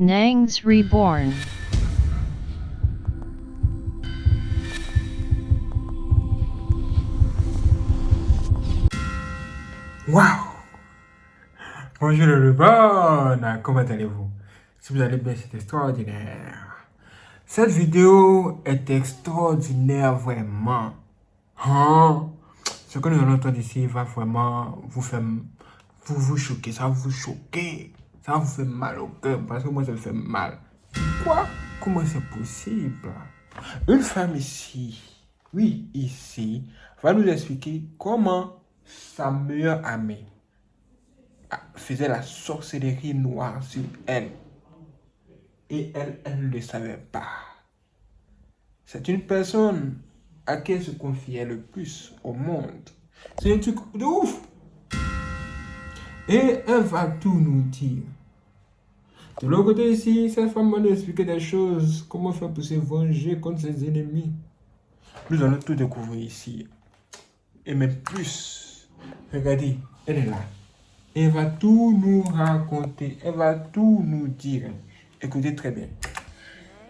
Nangs Reborn. Waouh! Bonjour le bon, comment allez-vous? Si vous allez bien, c'est extraordinaire. Cette vidéo est extraordinaire vraiment. Hein? Ce que nous allons entendre ici va vraiment vous choquer, ça va vous choquer, ça va vous faire mal au cœur parce que moi ça me fait mal. Quoi? Comment c'est possible? Une femme ici, oui ici, va nous expliquer comment sa meilleure amie faisait la sorcellerie noire sur elle. Et elle ne le savait pas. C'est une personne à qui elle se confiait le plus au monde. C'est un truc de ouf. Et elle va tout nous dire. De l'autre côté ici, cette femme va nous expliquer des choses, comment faire pour se venger contre ses ennemis. Nous allons tout découvrir ici. Et même plus. Regardez, elle est là. Elle va tout nous raconter. Elle va tout nous dire. Écoutez très bien.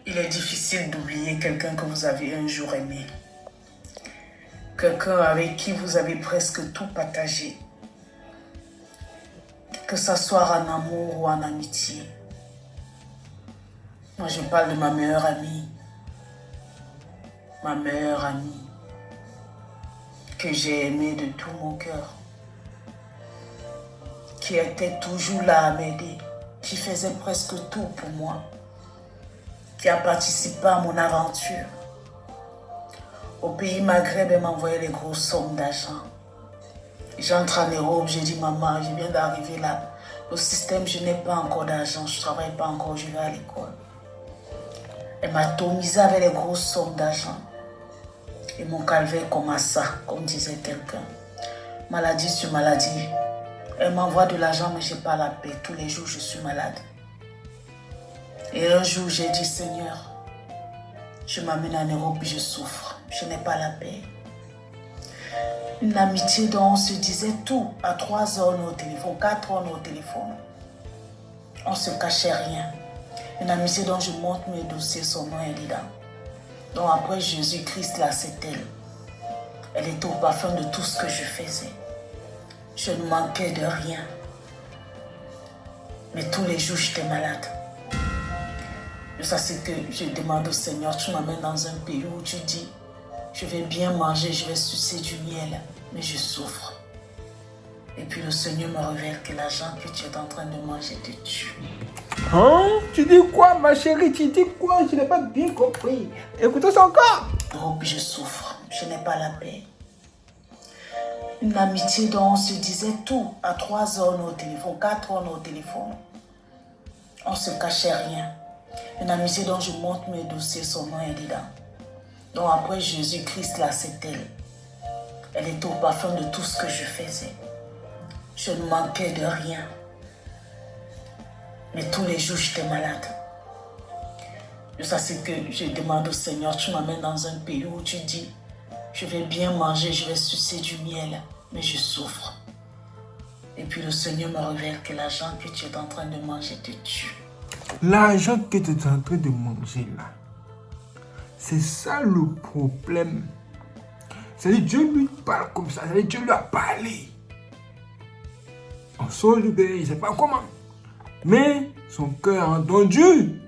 Il est difficile d'oublier quelqu'un que vous avez un jour aimé. Quelqu'un avec qui vous avez presque tout partagé. Que ce soit en amour ou en amitié. Moi, je parle de ma meilleure amie. Ma meilleure amie. Que j'ai aimée de tout mon cœur. Qui était toujours là à m'aider. Qui faisait presque tout pour moi. Qui a participé à mon aventure. Au pays Maghreb, elle m'envoyait des grosses sommes d'argent. J'entre en Europe, j'ai dit maman, je viens d'arriver là. Au système, je n'ai pas encore d'argent, je ne travaille pas encore, je vais à l'école. Elle m'a atomisé avec les grosses sommes d'argent. Et mon calvaire commença, comme disait quelqu'un. Maladie sur maladie. Elle m'envoie de l'argent, mais je n'ai pas la paix. Tous les jours, je suis malade. Et un jour, j'ai dit, Seigneur, je m'amène en Europe et je souffre. Je n'ai pas la paix. Une amitié dont on se disait tout. À 3 heures, on est au téléphone, 4 heures, on est au téléphone. On ne se cachait rien. Une amitié dont je montre mes dossiers, son nom est dedans. Donc après Jésus-Christ, là, c'est elle. Elle était au parfum de tout ce que je faisais. Je ne manquais de rien. Mais tous les jours, j'étais malade. Et ça, c'est que je demande au Seigneur, tu m'amènes dans un pays où tu dis, je vais bien manger, je vais sucer du miel, mais je souffre. Et puis le Seigneur me révèle que l'argent que tu es en train de manger te tue. Hein? Tu dis quoi, ma chérie? Tu dis quoi? Je n'ai pas bien compris. Écoutez ça encore. Oh, puis je souffre. Je n'ai pas la paix. Une amitié dont on se disait tout. À 3 heures, on est au téléphone. 4 heures, on est au téléphone. On ne se cachait rien. Une amitié dont je montre mes dossiers, son nom est dedans. Donc après Jésus-Christ, là, c'est elle. Elle était au parfum de tout ce que je faisais. Je ne manquais de rien. Mais tous les jours, j'étais malade. Et ça, c'est que je demande au Seigneur, tu m'amènes dans un pays où tu dis, je vais bien manger, je vais sucer du miel, mais je souffre. Et puis le Seigneur me révèle que l'argent que tu es en train de manger te tue. L'argent que tu es en train de manger là, c'est ça le problème. C'est-à-dire Dieu lui parle comme ça, c'est-à-dire Dieu lui a parlé. On sort du pays, il ne sait pas comment. Mais son cœur a entendu.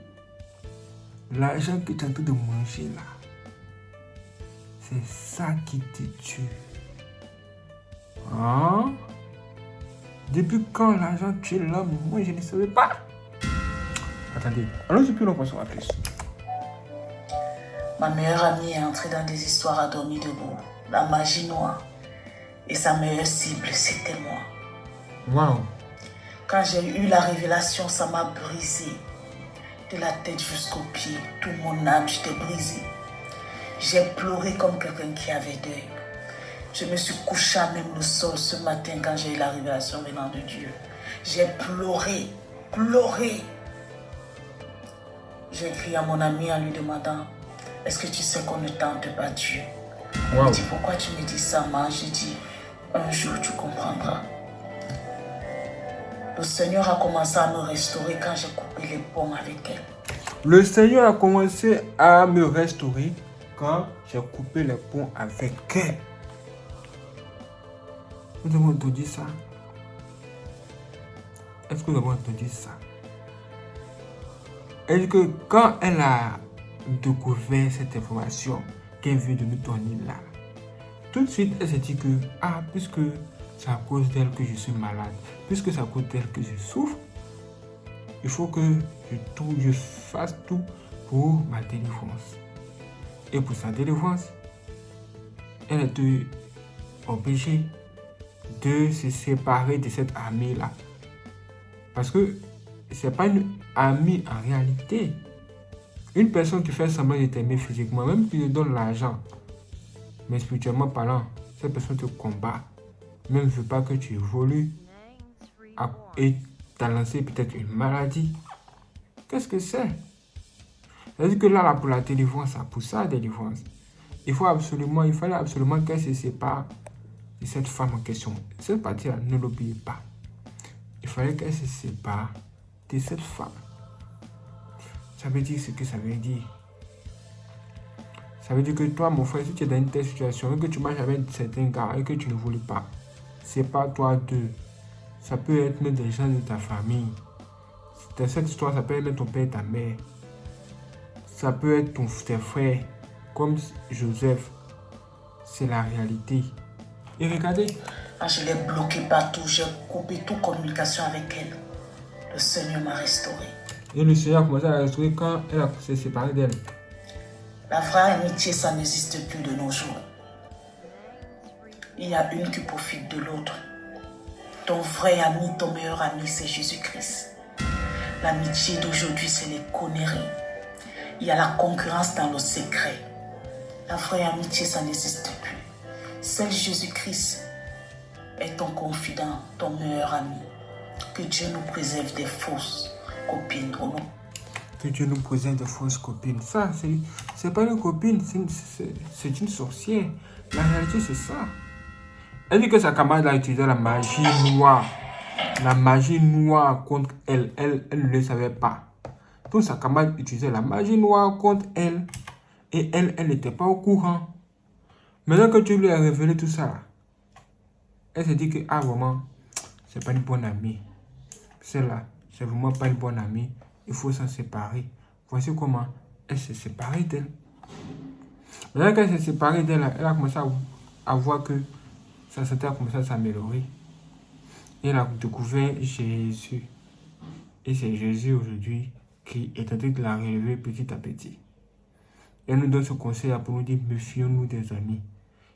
L'argent que tu es en train de manger là, c'est ça qui te tue. Hein? Depuis quand l'argent tue l'homme? Moi je ne savais pas. Attendez, allons-y plus longtemps, ça va plus. Ma meilleure amie est entrée dans des histoires à dormir debout. La magie noire. Et sa meilleure cible, c'était moi. Waouh. Quand j'ai eu la révélation, ça m'a brisé. De la tête jusqu'aux pieds, tout mon âme, j'étais brisée. J'ai pleuré comme quelqu'un qui avait deuil. Je me suis couchée à même le sol ce matin quand j'ai eu la révélation venant de Dieu. J'ai pleuré. J'ai écrit à mon ami en lui demandant, est-ce que tu sais qu'on ne tente pas Dieu? Il me dit, pourquoi tu me dis ça, maman? J'ai dit, un jour tu comprendras. Le Seigneur a commencé à me restaurer quand j'ai coupé coupé les ponts avec elle. Le Seigneur a commencé à me restaurer quand j'ai coupé les ponts avec elle. Nous avons entendu ça. Est-ce que nous avons entendu ça? Elle dit que quand elle a découvert cette information qu'elle vient de nous donner là, tout de suite elle s'est dit que, puisque c'est à cause d'elle que je suis malade, puisque c'est à cause d'elle que je souffre, il faut que je fasse tout pour ma délivrance. Et pour sa délivrance, elle était obligée de se séparer de cette amie-là. Parce que ce n'est pas une amie en réalité. Une personne qui fait semblant de t'aimer physiquement, même qui te donne l'argent, mais spirituellement parlant, cette personne te combat. Même ne veut pas que tu évolues et t'a lancé peut-être une maladie. Qu'est-ce que c'est? C'est-à-dire que là, pour la délivrance, pour sa délivrance, il fallait absolument qu'elle se sépare de cette femme en question. Cette partie-là, ne l'oubliez pas. Il fallait qu'elle se sépare de cette femme. Ça veut dire ce que ça veut dire. Ça veut dire que toi, mon frère, si tu es dans une telle situation et que tu marches avec certains gars et que tu ne voulais pas, sépare-toi d'eux. Ça peut être même des gens de ta famille. Dans cette histoire, ça peut être même ton père et ta mère. Ça peut être tes frères, comme Joseph. C'est la réalité. Et regardez. Quand je l'ai bloquée partout, j'ai coupé toute communication avec elle. Le Seigneur m'a restauré. Et le Seigneur a commencé à la restaurer quand elle s'est séparée d'elle. La vraie amitié, ça n'existe plus de nos jours. Il y a une qui profite de l'autre. Ton vrai ami, ton meilleur ami, c'est Jésus-Christ. L'amitié d'aujourd'hui, c'est les conneries. Il y a la concurrence dans le secret. La vraie amitié, ça n'existe plus. Seul Jésus-Christ est ton confident, ton meilleur ami. Que Dieu nous préserve des fausses copines. Oh non. Que Dieu nous préserve des fausses copines. Ça, c'est pas une copine, c'est une sorcière. La réalité, c'est ça. Elle dit que sa camarade a utilisé la magie noire. La magie noire contre elle. Elle ne le savait pas. Donc sa camarade utilisait la magie noire contre elle. Et elle n'était pas au courant. Maintenant que tu lui as révélé tout ça, elle s'est dit que, vraiment, c'est pas une bonne amie. Celle-là, c'est vraiment pas une bonne amie. Il faut s'en séparer. Voici comment elle s'est séparée d'elle. Maintenant qu'elle s'est séparée d'elle, elle a commencé à voir que sa santé a commencé à s'améliorer. Et elle a découvert Jésus. Et c'est Jésus aujourd'hui qui est en train de la relever petit à petit. Elle nous donne ce conseil pour nous dire, méfions-nous des amis.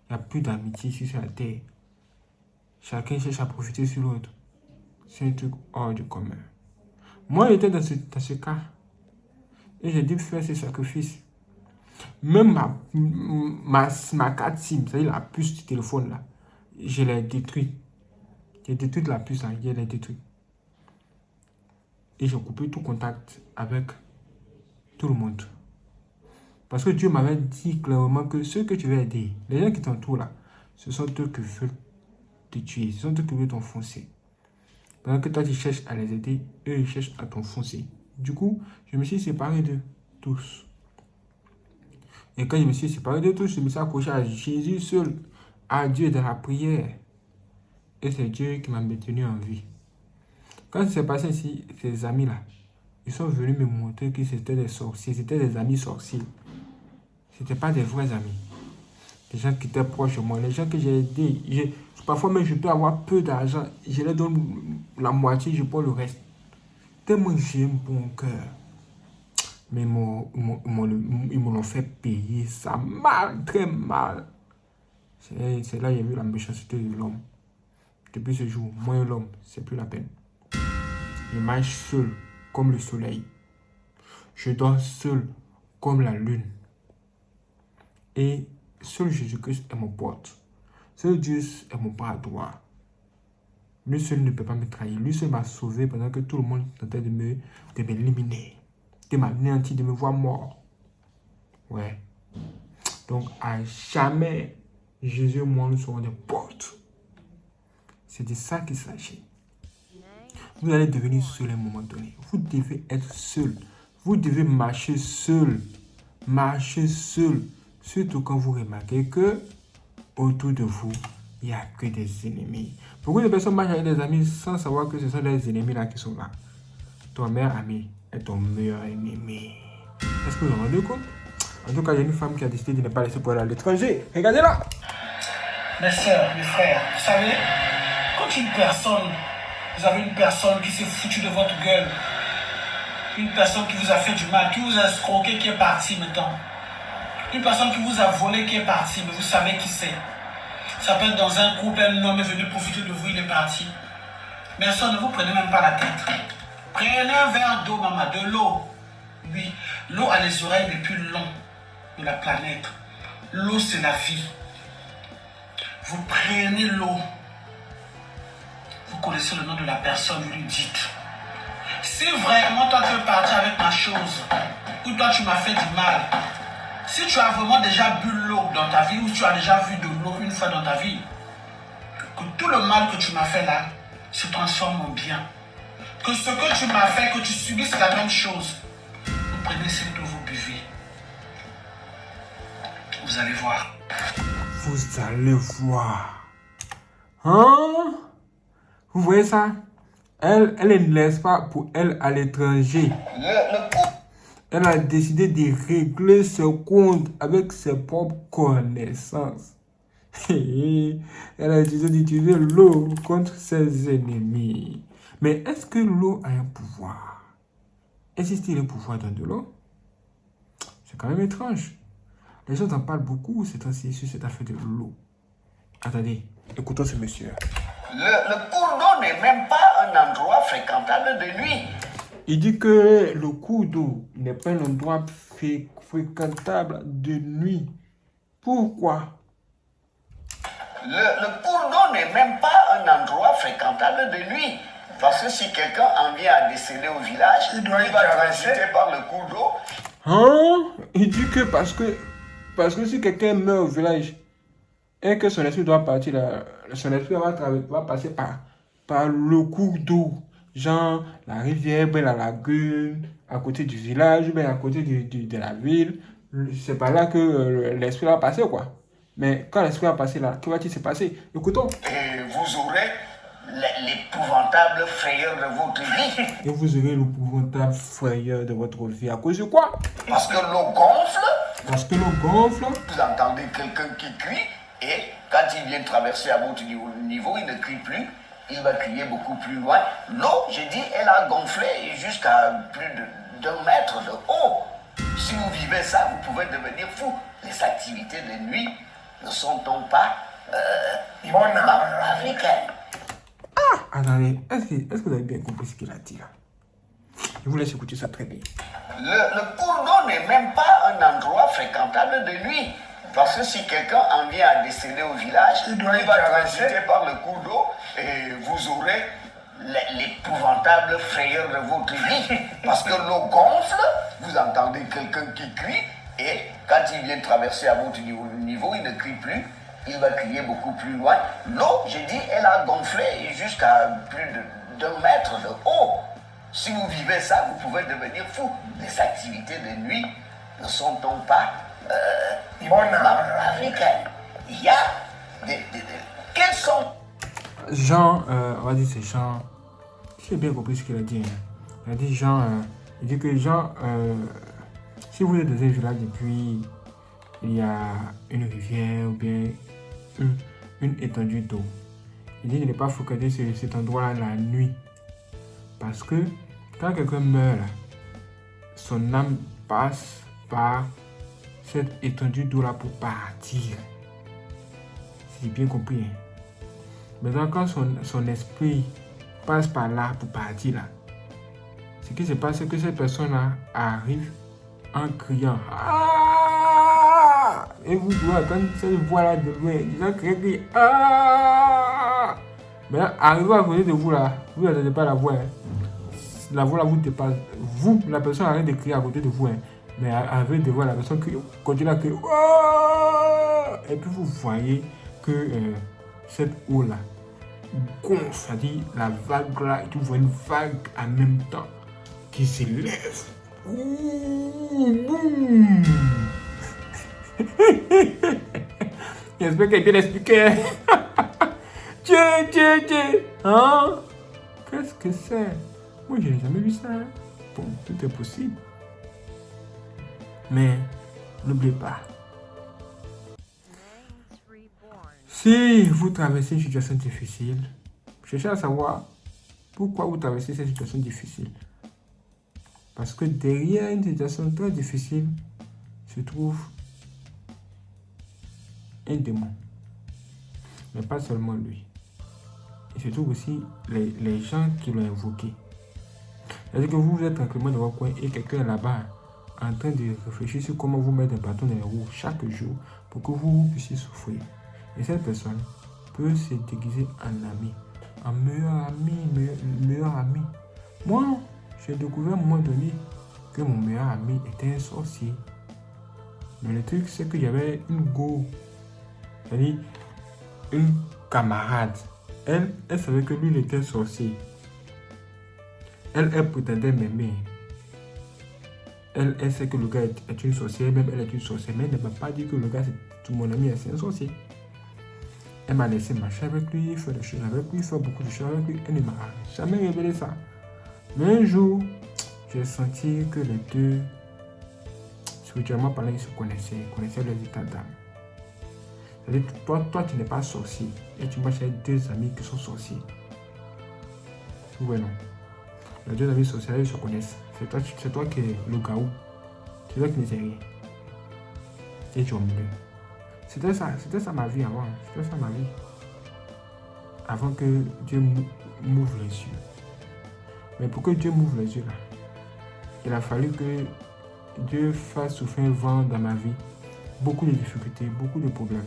Il n'y a plus d'amitié sur la terre. Chacun cherche à profiter sur l'autre. C'est un truc hors du commun. Moi, j'étais dans ce cas. Et j'ai dû faire ce sacrifice. Même ma carte SIM, c'est-à-dire la puce du téléphone là, je l'ai détruite. J'ai détruit la puce là, je l'ai détruite. Et j'ai coupé tout contact avec tout le monde. Parce que Dieu m'avait dit clairement que ceux que tu veux aider, les gens qui t'entourent là, ce sont eux qui veulent te tuer, ce sont eux qui veulent t'enfoncer. Pendant que toi tu cherches à les aider, eux ils cherchent à t'enfoncer. Du coup, je me suis séparé d'eux tous. Et quand je me suis séparé de tous, je me suis accroché à Jésus seul, à Dieu dans la prière. Et c'est Dieu qui m'a maintenu en vie. Quand c'est passé ici, ces amis-là, ils sont venus me montrer que c'était des sorciers, c'était des amis sorciers. Ce n'étaient pas des vrais amis. Les gens qui étaient proches de moi, les gens que j'ai aidés. Parfois même, je peux avoir peu d'argent, je leur donne la moitié, je prends le reste. Tellement j'ai un bon cœur. Mais ils me l'ont fait payer ça mal, très mal. C'est là que j'ai vu la méchanceté de l'homme. Depuis ce jour, moi et l'homme, c'est plus la peine. Je marche seul comme le soleil. Je dors seul comme la lune. Et seul Jésus-Christ est mon porte. Seul Dieu est mon bras droit. Lui seul ne peut pas me trahir. Lui seul m'a sauvé pendant que tout le monde tentait de m'éliminer, de m'anéantir, de me voir mort. Ouais. Donc, à jamais, Jésus et moi, nous serons des portes. C'est de ça qu'il s'agit. vous allez devenir seul à un moment donné. Vous devez être seul. Vous devez marcher seul. Marchez seul. Surtout quand vous remarquez que autour de vous, il n'y a que des ennemis. Beaucoup de personnes marchent avec des amis sans savoir que ce sont des ennemis là qui sont là. Ton meilleur ami est ton meilleur ennemi. Est-ce que vous vous rendez compte? En tout cas, il y a une femme qui a décidé de ne pas laisser pour aller à l'étranger. Regardez-la. Mes sœurs, mes frères, vous savez, quand vous avez une personne qui s'est foutue de votre gueule, une personne qui vous a fait du mal, qui vous a escroqué, qui est partie maintenant, une personne qui vous a volé, qui est partie, mais vous savez qui c'est. Ça peut être dans un groupe, un homme est venu profiter de vous, il est parti. Mais ça, ne vous prenez même pas la tête. Prenez un verre d'eau, maman, de l'eau. Oui, l'eau a les oreilles les plus longues de la planète. L'eau, c'est la vie. Vous prenez l'eau. Vous connaissez le nom de la personne, vous lui dites. Si vraiment toi tu es parti avec ma chose, ou toi tu m'as fait du mal, si tu as vraiment déjà bu l'eau dans ta vie, ou tu as déjà vu de l'eau une fois dans ta vie, que tout le mal que tu m'as fait là se transforme en bien. Que ce que tu m'as fait, que tu subisses la même chose, vous prenez cette eau, vous buvez. Vous allez voir. Vous allez voir. Hein? Vous voyez ça? Elle ne laisse pas pour elle à l'étranger. Elle a décidé de régler ce compte avec ses propres connaissances. Elle a décidé d'utiliser l'eau contre ses ennemis. Mais est-ce que l'eau a un pouvoir? Existe-t-il un pouvoir dans de l'eau? C'est quand même étrange. Les gens en parlent beaucoup ces temps-ci sur cette affaire de l'eau. Attendez, écoutons ce monsieur. Le cours d'eau n'est même pas un endroit fréquentable de nuit. Il dit que le cours d'eau n'est pas un endroit fréquentable de nuit. Pourquoi? Le cours d'eau n'est même pas un endroit fréquentable de nuit. Parce que si quelqu'un en vient à décéder au village, il va transiter par le cours d'eau. Hein? Il dit que parce que si quelqu'un meurt au village et que son esprit doit partir, son esprit va passer par le cours d'eau. Genre la rivière, ben la lagune, à côté du village, ben à côté de la ville. C'est par là que l'esprit va passer, quoi. Mais quand l'esprit va passer là, que va-t-il se passer? Écoutons. Et vous aurez l'épouvantable frayeur de votre vie. Et vous aurez l'épouvantable frayeur de votre vie. À cause de quoi? Parce que l'eau gonfle. Parce que l'eau gonfle. Vous entendez quelqu'un qui crie et quand il vient traverser à votre niveau, il ne crie plus. Il va crier beaucoup plus loin. L'eau, j'ai dit, elle a gonflé jusqu'à plus d'1 mètre de haut. Si vous vivez ça, vous pouvez devenir fou. Les activités de nuit ne sont-elles pas africaines? Attendez, est-ce que vous avez bien compris ce qu'il a dit là? Je vous laisse écouter ça très bien. Le cours d'eau n'est même pas un endroit fréquentable de nuit. Parce que si quelqu'un en vient à décéder au village, il va transiter par le cours d'eau et vous aurez l'épouvantable frayeur de votre vie. Parce que l'eau gonfle, vous entendez quelqu'un qui crie et quand il vient traverser à votre niveau, il ne crie plus. Il va crier beaucoup plus loin. L'eau, j'ai dit, elle a gonflé jusqu'à plus d'1 mètre de haut. Si vous vivez ça, vous pouvez devenir fou. Les activités de nuit ne sont-elles pas africaines? Il y a quels sont... Jean, on va dire c'est Jean. J'ai bien compris ce qu'il a dit. Hein. Il a dit Jean, il dit que Jean, si vous êtes dans un village et puis il y a une rivière ou bien une étendue d'eau, il dit de ne pas fréquenter cet endroit la nuit. Parce que quand quelqu'un meurt, là, son âme passe par cette étendue d'eau là pour partir. C'est bien compris. Hein? Maintenant, quand son esprit passe par là pour partir là, ce qui se passe, c'est que cette personne-là arrive en criant. Ah! Et vous pouvez entendre cette voix-là de loin. Ils ont crié. Ah! Mais là, arrivé à côté de vous là, vous n'entendez pas la voix. Hein. La voix là vous dépasse. Vous, la personne arrête de crier à côté de vous. Hein. Mais arrivé de voir la personne qui continue à crier. Oh! Et puis vous voyez que cette eau là gonfle, c'est-à-dire la vague là, et tu vois une vague en même temps qui s'élève. Ouh, boum. J'espère qu'elle est bien expliquée. Tiens. Hein? Qu'est-ce que c'est? Moi, je n'ai jamais vu ça. Hein? Bon, tout est possible. Mais n'oubliez pas. Si vous traversez une situation difficile, cherchez à savoir pourquoi vous traversez cette situation difficile. Parce que derrière une situation très difficile se trouve un démon. Mais pas seulement lui. Il se trouve aussi les gens qui l'ont invoqué. C'est-à-dire que vous êtes tranquillement dans votre coin et quelqu'un est là-bas en train de réfléchir sur comment vous mettre un bâton dans les roues chaque jour pour que vous puissiez souffrir. Et cette personne peut se déguiser en ami, en meilleur ami. Moi, j'ai découvert à un moment donné que mon meilleur ami était un sorcier. Mais le truc, c'est qu'il y avait une go, c'est-à-dire une camarade. Elle savait que lui, il était sorcier. Elle prétendait m'aimer. Elle sait que le gars est une sorcière, même elle est une sorcière, mais elle ne m'a pas dit que le gars, c'est mon ami, c'est un sorcier. Elle m'a laissé marcher avec lui, faire des choses avec lui, faire beaucoup de choses avec lui. Elle ne m'a jamais révélé ça. Mais un jour, j'ai senti que les deux, spirituellement parlant, ils se connaissaient leurs états d'âme. C'est-à-dire que toi, tu n'es pas sorcier et tu marches avec deux amis qui sont sorciers. Ouais, non. Les deux amis sorciers, ils se connaissent. C'est toi qui es le gaou. C'est toi qui ne sais rien. Et tu es au milieu. C'était ça ma vie avant. C'était ça ma vie. Avant que Dieu m'ouvre les yeux. Mais pour que Dieu m'ouvre les yeux là, il a fallu que Dieu fasse souffler un vent dans ma vie. Beaucoup de difficultés, beaucoup de problèmes.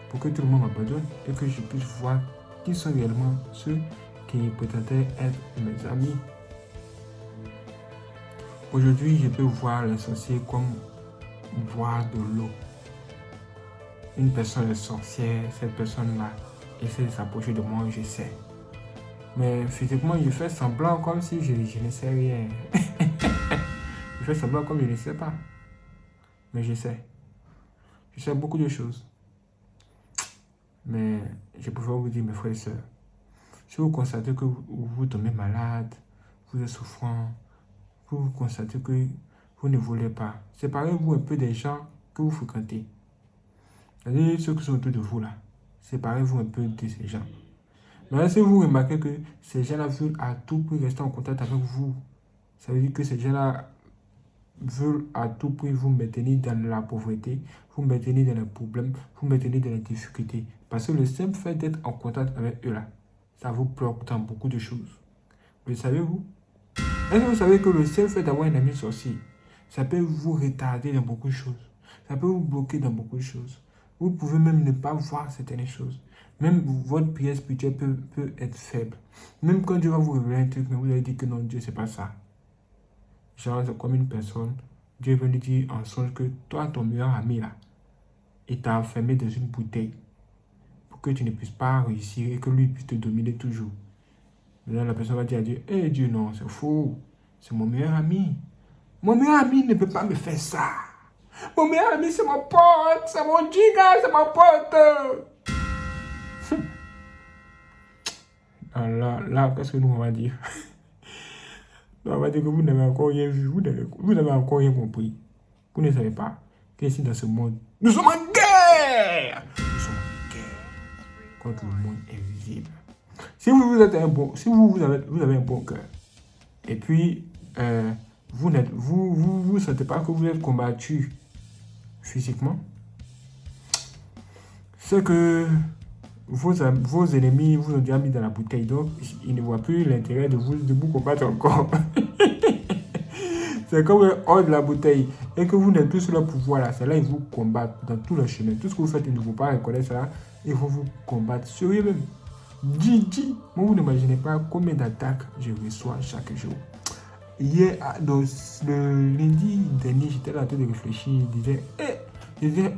Pour que tout le monde m'abandonne et que je puisse voir qui sont réellement ceux qui prétendaient être mes amis. Aujourd'hui, je peux voir les sorciers comme boire de l'eau. Une personne est sorcière, cette personne-là essaie de s'approcher de moi, je sais. Mais physiquement, je fais semblant comme si je ne sais rien. Je fais semblant comme je ne sais pas. Mais je sais. Je sais beaucoup de choses. Mais je préfère vous dire, mes frères et sœurs, si vous constatez que vous tombez malade, vous êtes souffrant, vous constatez que vous ne voulez pas, séparez-vous un peu des gens que vous fréquentez. C'est-à-dire ceux qui sont autour de vous là. Séparez-vous un peu de ces gens. Mais si vous remarquez que ces gens-là veulent à tout prix rester en contact avec vous, ça veut dire que ces gens-là veulent à tout prix vous maintenir dans la pauvreté, vous maintenir dans les problèmes, vous maintenir dans les difficultés. Parce que le simple fait d'être en contact avec eux là, ça vous bloque dans beaucoup de choses. Le savez-vous? Est-ce que vous savez que le seul fait d'avoir un ami sorcier, ça peut vous retarder dans beaucoup de choses. Ça peut vous bloquer dans beaucoup de choses. Vous pouvez même ne pas voir certaines choses. Même votre prière spirituelle peut être faible. Même quand Dieu va vous révéler un truc, mais vous allez dire que non, Dieu, c'est pas ça. Genre, c'est comme une personne, Dieu vient lui dire en songe que toi, ton meilleur ami là, il t'a enfermé dans une bouteille pour que tu ne puisses pas réussir et que lui puisse te dominer toujours. Maintenant, la personne va dire à Dieu, hé Dieu, non, c'est faux. C'est mon meilleur ami. Mon meilleur ami ne peut pas me faire ça. Mon meilleur ami, c'est mon pote, c'est mon giga, c'est mon pote. Là, qu'est-ce que nous on va dire? On va dire que vous n'avez encore rien vu, vous n'avez encore rien compris. Vous ne savez pas qu'ici dans ce monde, nous sommes en guerre. Nous sommes en guerre contre le monde invisible. Si vous avez un bon cœur, et puis vous ne sentez pas que vous êtes combattu physiquement, c'est que vos ennemis vous ont déjà mis dans la bouteille, donc ils ne voient plus l'intérêt de vous combattre encore. C'est quand vous êtes hors de la bouteille et que vous n'êtes plus sur leur pouvoir là, c'est là ils vous combattent dans tout le chemin. Tout ce que vous faites, ils ne vont pas reconnaître ça, ils vont vous combattre sérieux même. Moi, vous n'imaginez pas combien d'attaques je reçois chaque jour. Hier, donc, le lundi dernier, j'étais en train de réfléchir, je disais,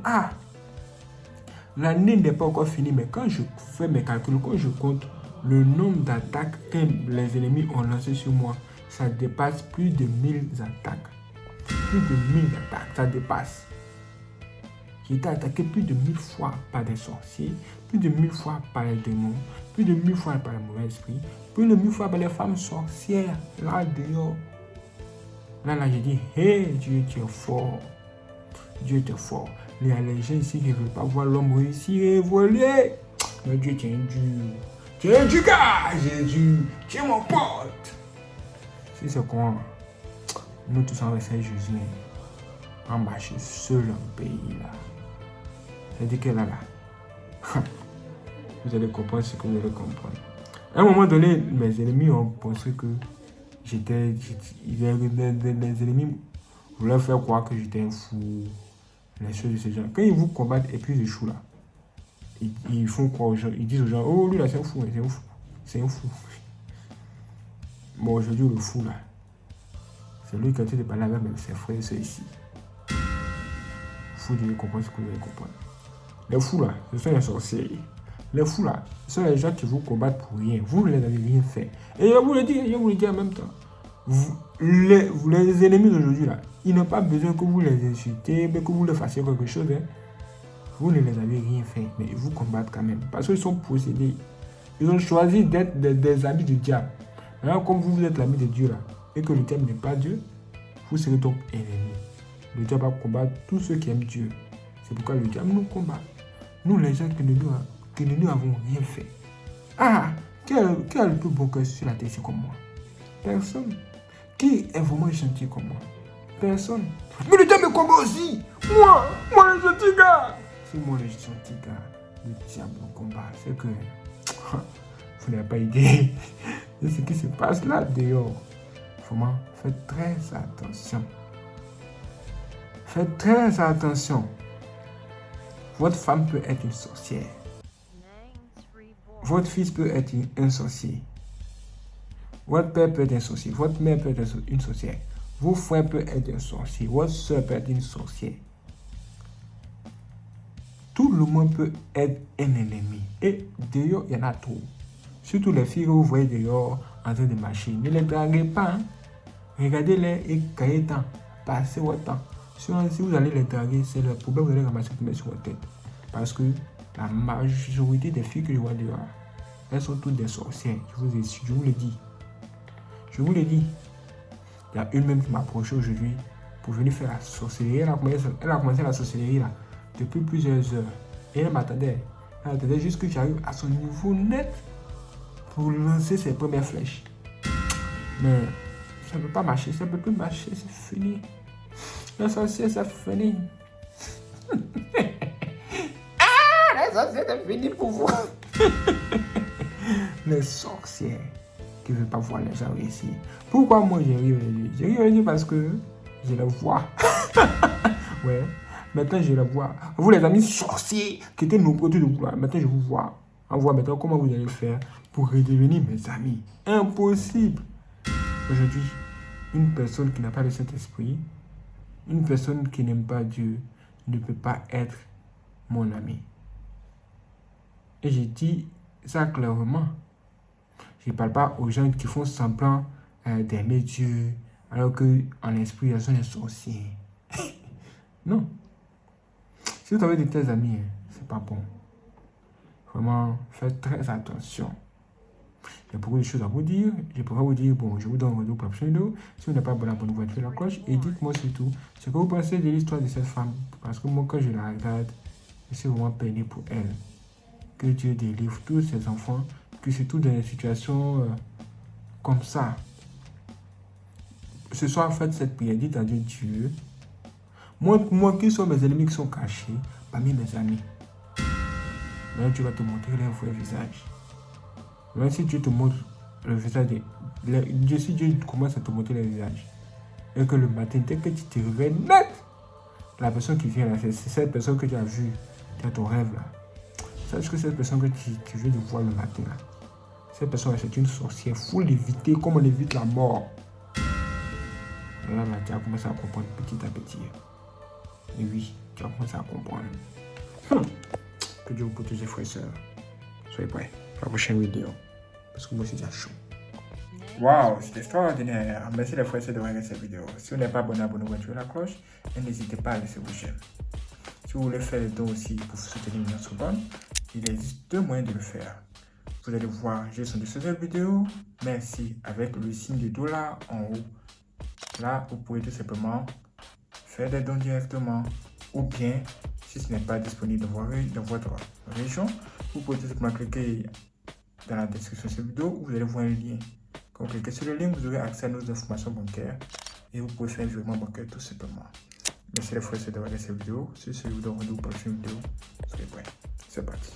l'année n'est pas encore finie, mais quand je fais mes calculs, quand je compte Le nombre d'attaques que les ennemis ont lancées sur moi, ça dépasse plus de 1000 attaques. Plus de 1000 attaques, ça dépasse. J'ai été attaqué plus de 1000 fois par des sorciers, plus de 1000 fois par les démons, plus de 1000 fois par les mauvais esprits, plus de 1000 fois par les femmes sorcières, là dehors. Là, j'ai dit, hé, Dieu, tu es fort. Dieu, tu es fort. Il y a les gens ici qui ne veulent pas voir l'homme réussir et évoluer. Mais Dieu, tu es dur. Tu es du gars, Jésus. Tu es mon pote. Si c'est quoi, nous tous en restant Jésus, on marche seul en pays là. C'est-à-dire que là, vous allez comprendre ce que vous allez comprendre. À un moment donné, mes ennemis ont pensé que les ennemis voulaient faire croire que j'étais un fou. Les choses de ces gens. Quand ils vous combattent et puis ils échouent là, ils font croire aux gens, ils disent aux gens, oh lui là c'est un fou, c'est un fou. C'est un fou. Bon, aujourd'hui, le fou là, c'est lui qui a été de parler avec ses frères et ceux ici. Fou, vous comprendre ce que vous allez comprendre. Les fous là, ce sont les sorciers. Les fous là, ce sont les gens qui vous combattent pour rien. Vous ne les avez rien fait. Et je vous le dis en même temps. Les ennemis d'aujourd'hui là, ils n'ont pas besoin que vous les insultez, que vous leur fassiez quelque chose. Hein. Vous ne les avez rien fait, mais ils vous combattent quand même. Parce qu'ils sont possédés. Ils ont choisi d'être des amis du diable. Alors, comme vous êtes l'ami de Dieu là, et que le diable n'est pas Dieu, vous serez donc ennemi. Le diable va combattre tous ceux qui aiment Dieu. C'est pourquoi le diable nous combat. Nous, les gens qui ne nous avons rien fait. Ah, qui a le plus beau cœur sur la terre comme moi? Personne. Qui est vraiment gentil comme moi? Personne. Mais le diable me combat aussi. Moi le gentil gars. C'est moi le gentil gars. Le diable me combat. C'est que vous n'avez pas idée de ce qui se passe là dehors. Vraiment, faites très attention. Faites très attention. Votre femme peut être une sorcière. Votre fils peut être un sorcier. Votre père peut être un sorcier. Votre mère peut être une sorcière. Vos frères peuvent être un sorcier. Votre soeur peut être une sorcière. Tout le monde peut être un ennemi. Et dehors, il y en a trop. Surtout les filles que vous voyez dehors en train de marcher. Ne les draguez pas. Hein? Regardez-les et gagnez temps. Passez votre temps. Si vous allez les draguer, c'est le problème que vous allez ramasser pour mettre sur votre tête. Parce que la majorité des filles que je vois dehors, elles sont toutes des sorcières. Je vous le dis. Je vous le dis. Il y a une même qui m'a approché aujourd'hui pour venir faire la sorcellerie. Elle a commencé la sorcellerie là depuis plusieurs heures. Et elle m'attendait. Elle attendait juste que j'arrive à son niveau net pour lancer ses premières flèches. Mais ça ne peut pas marcher. Ça ne peut plus marcher. C'est fini. La sorcière, c'est fini. Les sorcières, c'est fini pour vous. Les sorcières qui ne veulent pas voir les gens réussir. Pourquoi moi j'ai ri aujourd'hui? J'ai ri aujourd'hui parce que je les vois. Ouais. Maintenant je les vois. Vous les amis sorciers qui étaient nombreux de vous là. Maintenant je vous vois. On voit maintenant comment vous allez faire pour redevenir mes amis. Impossible. Aujourd'hui, une personne qui n'a pas le Saint-Esprit, une personne qui n'aime pas Dieu ne peut pas être mon ami. Et j'ai dit ça clairement. Je ne parle pas aux gens qui font semblant d'aimer Dieu alors qu'en esprit, ils sont des sorciers. Non. Si vous avez de tels amis, c'est pas bon. Vraiment, faites très attention. Il y a beaucoup de choses à vous dire. Je pourrais vous dire, bon, je vous donne un retour pour la prochaine vidéo. Si vous n'êtes pas abonné, abonnez-vous, activez la cloche. Et dites-moi surtout ce que vous pensez de l'histoire de cette femme. Parce que moi, quand je la regarde, je suis vraiment peiné pour elle. Que Dieu délivre tous ses enfants, que surtout dans des situations comme ça. Ce soir, faites cette prière, dites à Dieu, Dieu, moi qui sont mes ennemis qui sont cachés parmi mes amis. Là, tu vas te montrer leur vrai visage. Même si Dieu te montre le visage, si Dieu commence à te montrer le visage, et que le matin, dès que tu te réveilles net, la personne qui vient là, c'est cette personne que tu as vue dans ton rêve là. Sache que cette personne que tu viens de voir le matin là, cette personne là, c'est une sorcière. Il faut l'éviter comme on évite la mort. Et là, tu as commencé à comprendre petit à petit. Et oui, tu as commencé à comprendre. Que Dieu vous protège, frères et sœurs. Soyez prêts pour la prochaine vidéo. parce que moi je suis déjà chaud. Waouh, c'est extraordinaire. Merci les frères de regarder cette vidéo. Si vous n'êtes pas abonné, abonnez-vous, activez la cloche et n'hésitez pas à laisser vos j'aime. Si vous voulez faire le don aussi pour soutenir l'Union Sorbonne, il existe deux moyens de le faire. Vous allez voir juste en dessous de cette vidéo, merci, avec le signe de dollar en haut. Là, vous pouvez tout simplement faire des dons directement. Ou bien, si ce n'est pas disponible dans votre région, vous pouvez tout simplement cliquer dans la description de cette vidéo où vous allez voir un lien. Quand vous cliquez sur le lien, vous aurez accès à nos informations bancaires et vous pouvez faire un virement bancaire tout simplement. Merci les frères d'avoir regardé cette vidéo. Si vous donne rendez-vous pour une prochaine vidéo, soyez prêts. C'est parti.